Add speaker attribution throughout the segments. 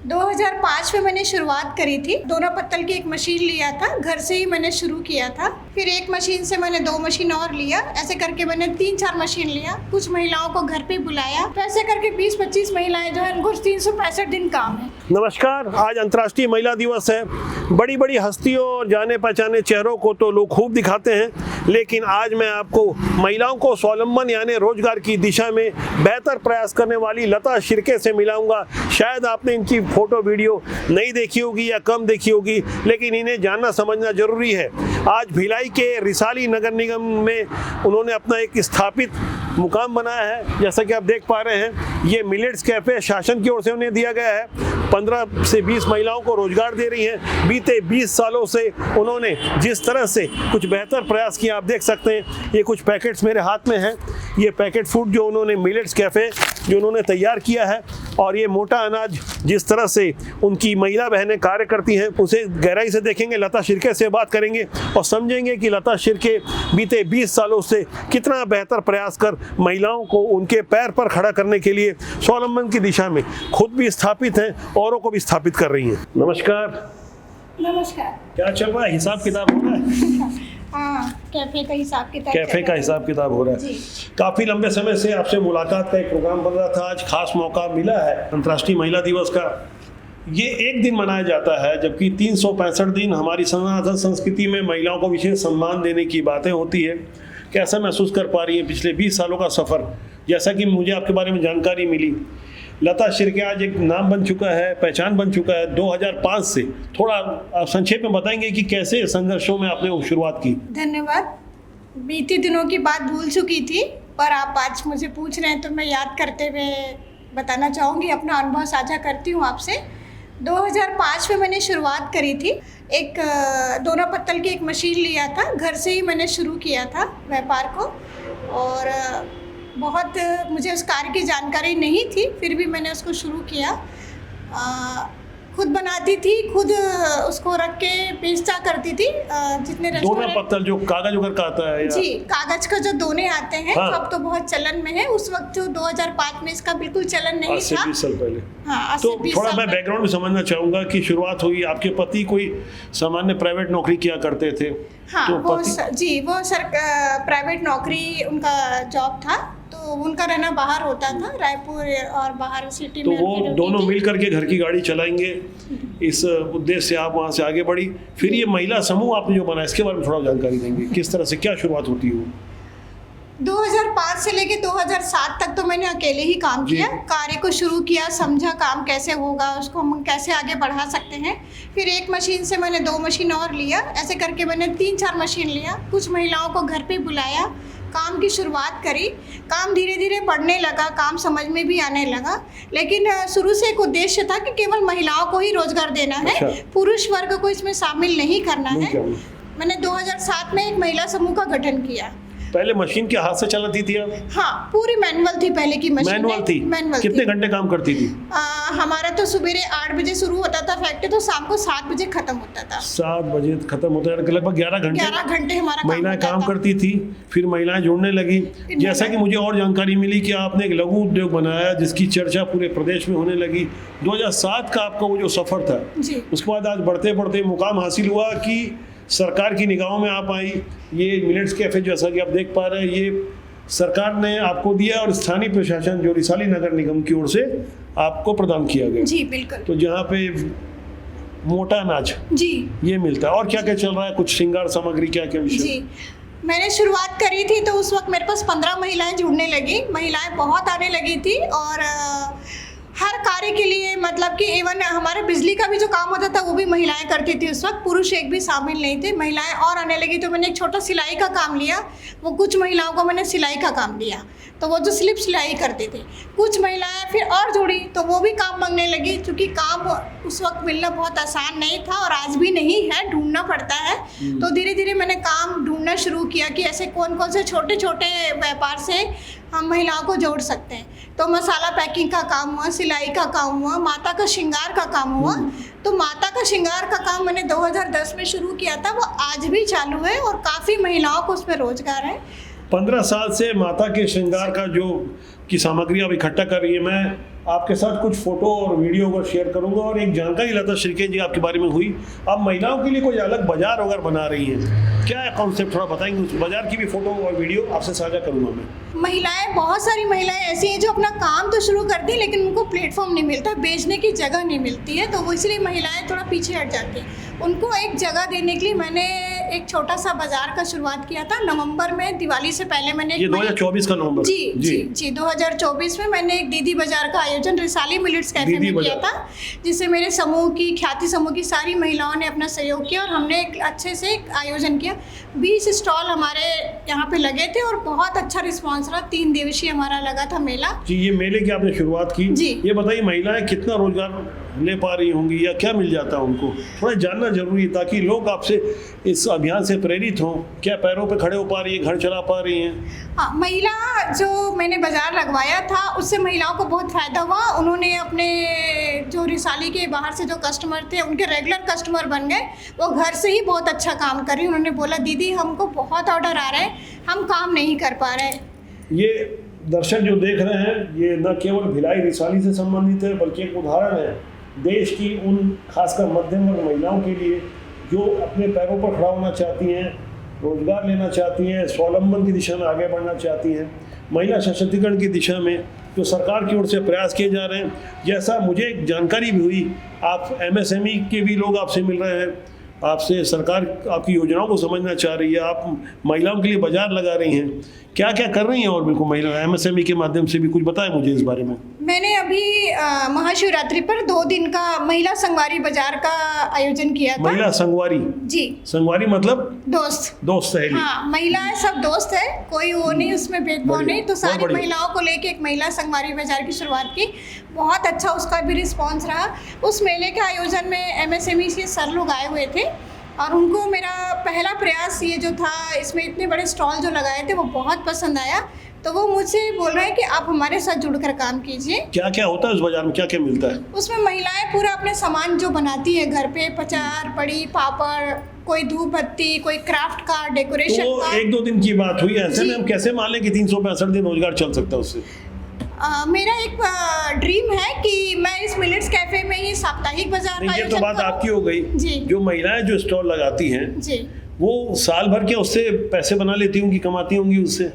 Speaker 1: 2005 में मैंने शुरुआत करी थी। दोना पत्तल की एक मशीन लिया था, घर से ही मैंने शुरू किया था। फिर एक मशीन से मैंने 2 मशीन और लिया, ऐसे करके मैंने 3-4 मशीन लिया। कुछ महिलाओं को घर पे बुलाया, तो ऐसे करके 20-25 महिलाएं जो है उनको 365 दिन काम है।
Speaker 2: नमस्कार, आज अंतर्राष्ट्रीय महिला दिवस है। बड़ी बड़ी हस्तियों और जाने पहचाने चेहरों को तो लोग खूब दिखाते हैं, लेकिन आज मैं आपको महिलाओं को स्वावलंबन यानी रोजगार की दिशा में बेहतर प्रयास करने वाली लता शिर्के से मिलाऊंगा। शायद आपने इनकी फोटो वीडियो नहीं देखी होगी या कम देखी होगी, लेकिन इन्हें जानना समझना जरूरी है। आज भिलाई के रिसाली नगर निगम में उन्होंने अपना एक स्थापित मुकाम बनाया है। जैसा कि आप देख पा रहे हैं, ये मिलेट्स कैफे शासन की ओर से उन्हें दिया गया है। 15 से 20 महिलाओं को रोजगार दे रही हैं। बीते 20 सालों से उन्होंने जिस तरह से कुछ बेहतर प्रयास किया, आप देख सकते हैं। ये कुछ पैकेट्स मेरे हाथ में हैं। ये पैकेट फूड जो उन्होंने मिलेट्स कैफे जो उन्होंने तैयार किया है, और ये मोटा अनाज जिस तरह से उनकी महिला बहनें कार्य करती हैं, उसे गहराई से देखेंगे। लता शिर्के से बात करेंगे और समझेंगे कि लता शिर्के बीते 20 सालों से कितना बेहतर प्रयास कर महिलाओं को उनके पैर पर खड़ा करने के लिए स्वावलंबन की दिशा में खुद भी स्थापित हैं, औरों को भी स्थापित कर रही हैं। नमस्कार।
Speaker 1: नमस्कार।
Speaker 2: क्या चल रहा है? हिसाब किताब हो रहा है?
Speaker 1: हाँ, कैफे का हिसाब किताब
Speaker 2: हो रहा है। काफी लंबे समय से आपसे मुलाकात का एक प्रोग्राम बन रहा था। आज खास मौका मिला है अंतर्राष्ट्रीय महिला दिवस का। ये एक दिन मनाया जाता है, जबकि 365 दिन हमारी सनातन संस्कृति में महिलाओं को विशेष सम्मान देने की बातें होती है। कैसा महसूस कर पा रही है पिछले 20 सालों का सफर? जैसा कि मुझे आपके बारे में जानकारी मिली, लता शिर्के आज एक नाम बन चुका है, पहचान बन चुका है 2005 से। थोड़ा संक्षेप में बताएंगे कि कैसे संघर्षों में आपने शुरुआत की?
Speaker 1: धन्यवाद। बीते दिनों की बात भूल चुकी थी, पर आप आज मुझे पूछ रहे हैं तो मैं याद करते हुए बताना चाहूँगी, अपना अनुभव साझा करती हूँ आपसे। 2005 में मैंने शुरुआत करी थी। एक दोना पत्तल की एक मशीन लिया था, घर से ही मैंने शुरू किया था व्यापार को। और बहुत मुझे उस कार्य की जानकारी नहीं थी, फिर भी मैंने उसको शुरू किया। खुद बनाती थी, खुद उसको रख के बेचता करती थी। जितने
Speaker 2: दोना पत्तल जो कागज वगैरह का आता है
Speaker 1: जी, कागज का जो दोने आते हैं,
Speaker 2: हाँ।
Speaker 1: अब तो बहुत चलन में है। उस वक्त जो 2005 में इसका बिल्कुल चलन नहीं था।
Speaker 2: 20 साल पहले।
Speaker 1: हाँ,
Speaker 2: तो थोड़ा मैं बैकग्राउंड में समझना चाहूंगा कि शुरुआत हुई, आपके पति कोई सामान्य प्राइवेट नौकरी किया करते थे?
Speaker 1: हाँ,
Speaker 2: तो
Speaker 1: वो प्राइवेट नौकरी उनका जॉब था, तो उनका रहना बाहर होता था, रायपुर और बाहर सिटी में।
Speaker 2: तो वो दोनों मिल करके घर की गाड़ी चलाएंगे, इस उद्देश्य से आप वहाँ से आगे बढ़ी। फिर ये महिला समूह आपने जो बनाया, इसके बारे में थोड़ा जानकारी देंगे, किस तरह से क्या शुरुआत होती है?
Speaker 1: 2005 से लेके 2007 तक तो मैंने अकेले ही काम किया। कार्य को शुरू किया, समझा काम कैसे होगा, उसको हम कैसे आगे बढ़ा सकते हैं। फिर एक मशीन से मैंने 2 मशीन और लिया, ऐसे करके मैंने 3-4 मशीन लिया। कुछ महिलाओं को घर पे बुलाया, काम की शुरुआत करी। काम धीरे धीरे बढ़ने लगा, काम समझ में भी आने लगा। लेकिन शुरू से एक उद्देश्य था कि केवल महिलाओं को ही रोजगार देना है, पुरुष वर्ग को इसमें शामिल नहीं करना है। मैंने 2007 में एक महिला समूह का गठन किया।
Speaker 2: पहले मशीन के हाथ से चलाती थी आप?
Speaker 1: हाँ, पूरी मैनुअल थी पहले की मशीन।
Speaker 2: मैनुअल थी। कितने घंटे काम करती थी?
Speaker 1: हमारा तो सुबह 8 बजे शुरू होता था फैक्ट्री, तो शाम को 7 बजे खत्म होता था।
Speaker 2: 7 बजे खत्म होता है, लगभग 11 घंटे
Speaker 1: हमारा
Speaker 2: महिलाएं काम करती थी। फिर महिलाएं जुड़ने लगी। जैसा कि मुझे और जानकारी मिली कि आपने एक लघु उद्योग बनाया जिसकी चर्चा पूरे प्रदेश में होने लगी। 2007 का आपका वो जो सफर था, उसके बाद आज बढ़ते बढ़ते मुकाम हासिल हुआ कि सरकार की निगाहों में आप आई। ये मिलेट्स कैफे जैसा कि आप देख पा रहे हैं, ये सरकार ने आपको दिया और स्थानीय प्रशासन जो रिसाली नगर निगम की ओर से आपको प्रदान किया गया।
Speaker 1: जी बिल्कुल।
Speaker 2: तो जहाँ पे मोटा अनाज जी ये मिलता है। और क्या क्या चल रहा है? कुछ श्रृंगार सामग्री, क्या क्या विषय?
Speaker 1: जी, मैंने शुरुआत करी थी तो उस वक्त मेरे पास 15 महिलाएं जुड़ने लगी। महिलाएं बहुत आने लगी थी, और हर कार्य के लिए, मतलब कि इवन हमारे बिजली का भी जो काम होता था वो भी महिलाएं करती थी उस वक्त। पुरुष एक भी शामिल नहीं थे। महिलाएं और आने लगी तो मैंने एक छोटा सिलाई का काम लिया। वो कुछ महिलाओं को मैंने सिलाई का काम दिया, तो वो जो स्लिप सिलाई करती थी। कुछ महिलाएं फिर और जुड़ी तो वो भी काम मांगने लगी, क्योंकि काम उस वक्त मिलना बहुत आसान नहीं था और आज भी नहीं है, ढूंढना पड़ता है। तो धीरे धीरे मैंने काम ढूंढना शुरू किया कि ऐसे कौन कौन से छोटे छोटे व्यापार से हम महिलाओं को जोड़ सकते हैं। तो मसाला पैकिंग का काम हुआ, सिलाई का काम हुआ, माता का श्रृंगार का काम हुआ। तो माता का श्रृंगार का काम मैंने 2010 में शुरू किया था, वो आज भी चालू है और काफ़ी महिलाओं को उसमें रोजगार है।
Speaker 2: 15 साल से माता के श्रृंगार का जो की सामग्री आप इकट्ठा कर रही है, मैं आपके साथ कुछ फोटो और वीडियो अगर शेयर करूंगा और एक जानकारी लता श्रीकेश जी आपके बारे में हुई। आप महिलाओं के लिए कोई अलग बाजार अगर बना रही हैं, क्या है कॉन्सेप्ट, थोड़ा बताएंगे? उस बाजार की भी फोटो और वीडियो आपसे साझा करूंगा मैं।
Speaker 1: महिलाएं, बहुत सारी महिलाएं ऐसी हैं जो अपना काम तो शुरू करती हैं लेकिन उनको प्लेटफॉर्म नहीं मिलता, बेचने की जगह नहीं मिलती है, तो वो इसलिए महिलाएं थोड़ा पीछे हट जाती हैं। उनको एक जगह देने के लिए मैंने एक छोटा सा बाजार का शुरुआत किया था नवंबर में, दिवाली से पहले मैंने
Speaker 2: ये 2024 का नवंबर?
Speaker 1: जी 2024 में मैंने एक दीदी बाजार का आयोजन रिसाली मिलेट्स कैफे में किया था, जिससे मेरे समूह की, ख्याति समूह की सारी महिलाओं ने अपना सहयोग किया और हमने एक अच्छे से एक आयोजन किया। 20 स्टॉल हमारे यहाँ पे लगे थे और बहुत अच्छा रिस्पॉन्स रहा। 3 दिवसीय हमारा लगा था मेला
Speaker 2: जी। ये मेले की आपने शुरुआत की
Speaker 1: जी।
Speaker 2: ये बताइए महिलाएं कितना रोजगार ले पा रही होंगी या क्या मिल जाता है उनको, थोड़ा जानना जरूरी है ताकि लोग आपसे इस अभियान से प्रेरित हों। क्या पैरों पे खड़े हो पा रही है, घर चला पा रही हैं?
Speaker 1: हाँ, महिला जो मैंने बाजार लगवाया था उससे महिलाओं को बहुत फ़ायदा हुआ। उन्होंने अपने जो रिसाली के बाहर से जो कस्टमर थे उनके रेगुलर कस्टमर बन गए। वो घर से ही बहुत अच्छा काम कर रही। उन्होंने बोला दीदी हमको बहुत ऑर्डर आ रहे हैं, हम काम नहीं कर पा रहे।
Speaker 2: ये दर्शक जो देख रहे हैं ये न केवल भिलाई रिसाली से संबंधित है बल्कि एक उदाहरण है देश की उन खासकर मध्यम वर्ग महिलाओं के लिए जो अपने पैरों पर खड़ा होना चाहती हैं, रोजगार लेना चाहती हैं, स्वावलंबन की दिशा में आगे बढ़ना चाहती हैं, महिला सशक्तिकरण की दिशा में जो सरकार की ओर से प्रयास किए जा रहे हैं। जैसा मुझे एक जानकारी भी हुई, आप MSME के भी लोग आपसे मिल रहे हैं, आपसे सरकार आपकी योजनाओं को समझना चाह रही है, आप महिलाओं के लिए बाजार लगा रही हैं, क्या क्या कर रही हैं? और बिल्कुल महिला MSME के माध्यम से भी कुछ बताएं मुझे इस बारे में।
Speaker 1: मैंने अभी महाशिवरात्रि पर 2 दिन का महिला संगवारी बाजार का आयोजन किया था।
Speaker 2: महिला संगवारी? जी। संगवारी मतलब दोस्त सहेली?
Speaker 1: हाँ, महिलाएं सब दोस्त है, कोई वो नहीं, उसमें भेदभाव नहीं। तो सारी महिलाओं को लेके एक महिला संगवारी बाजार की शुरुआत की। बहुत अच्छा उसका भी रिस्पॉन्स रहा। उस मेले के आयोजन में MSME के सर लोग आए हुए थे और उनको मेरा पहला प्रयास ये जो था, इसमें इतने बड़े स्टॉल जो लगाए थे वो बहुत पसंद आया। तो वो मुझसे बोल रहे हैं कि आप हमारे साथ जुड़कर काम कीजिए।
Speaker 2: क्या क्या होता है उस बाजार में, क्या क्या मिलता है?
Speaker 1: उसमें महिलाएं पूरा अपने सामान जो बनाती है घर पे, पचार, पड़ी, पापड़, कोई धूप बत्ती, कोई क्राफ्ट का, डेकोरेशन
Speaker 2: तो
Speaker 1: का।
Speaker 2: 1-2 दिन की बात हुई, ऐसे में हम कैसे मान लें कि 365 दिन रोजगार चल सकता है उससे?
Speaker 1: मेरा एक ड्रीम है कि मैं इस मिलेट्स कैफे में ही साप्ताहिक बाजार का
Speaker 2: ये तो बात आपकी हो गई जी। जो महिलाएं जो स्टॉल लगाती हैं जी, वो साल भर के उससे पैसे बना लेती होंगी, कमाती होंगी उससे?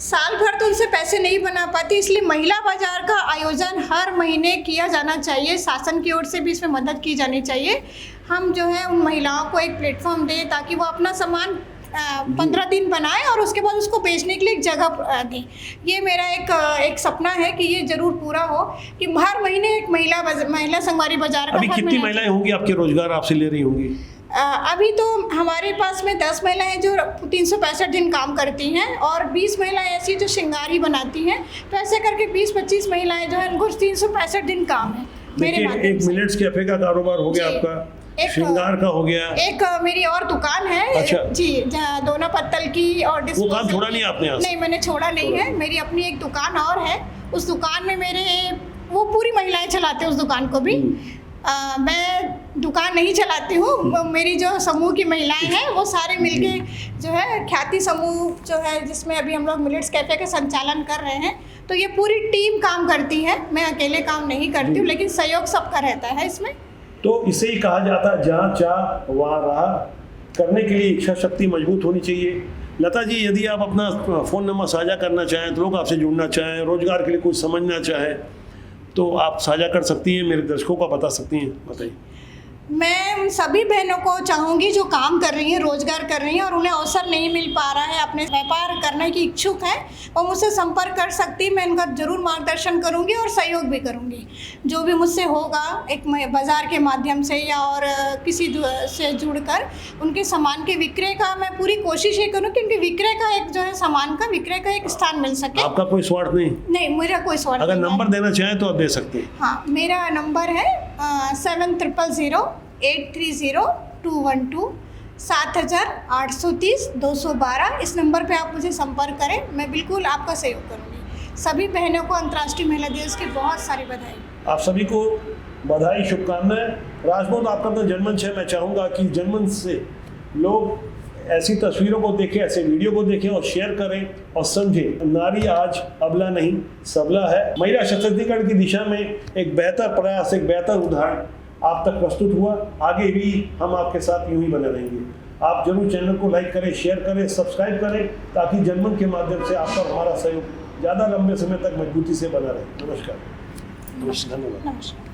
Speaker 1: साल भर तो उनसे पैसे नहीं बना पाती, इसलिए महिला बाजार का आयोजन हर महीने किया जाना चाहिए। शासन की ओर से भी इसमें मदद की जानी चाहिए। हम जो है उन महिलाओं को एक प्लेटफॉर्म दें ताकि वो अपना सामान 15 दिन बनाए और उसके बाद उसको बेचने के लिए एक जगह दें। ये मेरा एक सपना है कि ये जरूर पूरा हो कि हर महीने एक महिला संगवारी बाजार का।
Speaker 2: अभी कितनी महिलाएं होंगी आपके रोजगार आपसे ले रही होंगी?
Speaker 1: अभी तो हमारे पास में 10 महिलाएं हैं जो 365 दिन काम करती हैं और 20 महिलाएं ऐसी जो श्रृंगार ही बनाती हैं। तो ऐसे करके 20-25 महिलाएं जो है उनको 365 दिन काम है मेरे माध्यम से।
Speaker 2: एक मिलेट्स कैफे का कारोबार हो गया आपका, श्रृंगार का हो गया,
Speaker 1: एक मेरी और दुकान है। अच्छा। जी, दोना पत्तल की और
Speaker 2: वो काम छोड़ा नहीं आपने?
Speaker 1: नहीं, मैंने छोड़ा नहीं है। मेरी अपनी एक दुकान और है, उस दुकान में मेरे वो पूरी महिलाएं चलाते हैं उस दुकान को भी। मैं दुकान नहीं चलाती हूँ, मेरी जो समूह की महिलाएं हैं वो सारे मिलके जो है ख्याति समूह जो है जिसमें अभी हम लोग मिलेट्स कैफे का संचालन कर रहे हैं, तो ये पूरी टीम काम करती है। मैं अकेले काम नहीं करती हूँ, लेकिन सहयोग सबका रहता है इसमें।
Speaker 2: तो इसे ही कहा जाता है जहाँ चाह वहाँ राह। करने के लिए इच्छा शक्ति मजबूत होनी चाहिए। लता जी, यदि आप अपना फ़ोन नंबर साझा करना चाहें, तो लोग आपसे जुड़ना चाहें, रोजगार के लिए कुछ समझना चाहें, तो आप साझा कर सकती हैं, मेरे दर्शकों को बता सकती हैं, बताइए।
Speaker 1: मैं उन सभी बहनों को चाहूँगी जो काम कर रही हैं, रोजगार कर रही हैं और उन्हें अवसर नहीं मिल पा रहा है, अपने व्यापार करने की इच्छुक हैं, वो मुझसे संपर्क कर सकती। मैं इनका जरूर मार्गदर्शन करूँगी और सहयोग भी करूँगी। जो भी मुझसे होगा एक बाज़ार के माध्यम से या और किसी से जुड़कर उनके सामान के विक्रय का मैं पूरी कोशिश ये करूँ कि उनके विक्रय का एक जो है सामान का विक्रय का एक स्थान मिल सके।
Speaker 2: आपका कोई स्वार्थ नहीं? नहीं,
Speaker 1: मेरा कोई स्वार्थ
Speaker 2: नहीं। अगर नंबर देना चाहें तो आप दे सकते हैं।
Speaker 1: हाँ, मेरा नंबर है 7000-830-212 7830-212। इस नंबर पे आप मुझे संपर्क करें, मैं बिल्कुल आपका सहयोग करूँगी। सभी बहनों को अंतर्राष्ट्रीय महिला दिवस की बहुत सारी बधाई।
Speaker 2: आप सभी को बधाई, शुभकामनाएं। राजमोहन, आपका तो जनमंच है, मैं चाहूँगा कि जनमंच से लोग ऐसी तस्वीरों को देखें, ऐसे वीडियो को देखें और शेयर करें और समझें नारी आज अबला नहीं सबला है। महिला सशक्तिकरण की दिशा में एक बेहतर प्रयास, एक बेहतर उदाहरण आप तक प्रस्तुत हुआ। आगे भी हम आपके साथ यूं ही बने रहेंगे। आप जरूर चैनल को लाइक करें, शेयर करें, सब्सक्राइब करें ताकि जनमन के माध्यम से आपका हमारा सहयोग ज़्यादा लंबे समय तक मजबूती से बना रहे। नमस्कार।
Speaker 1: नमस्कार।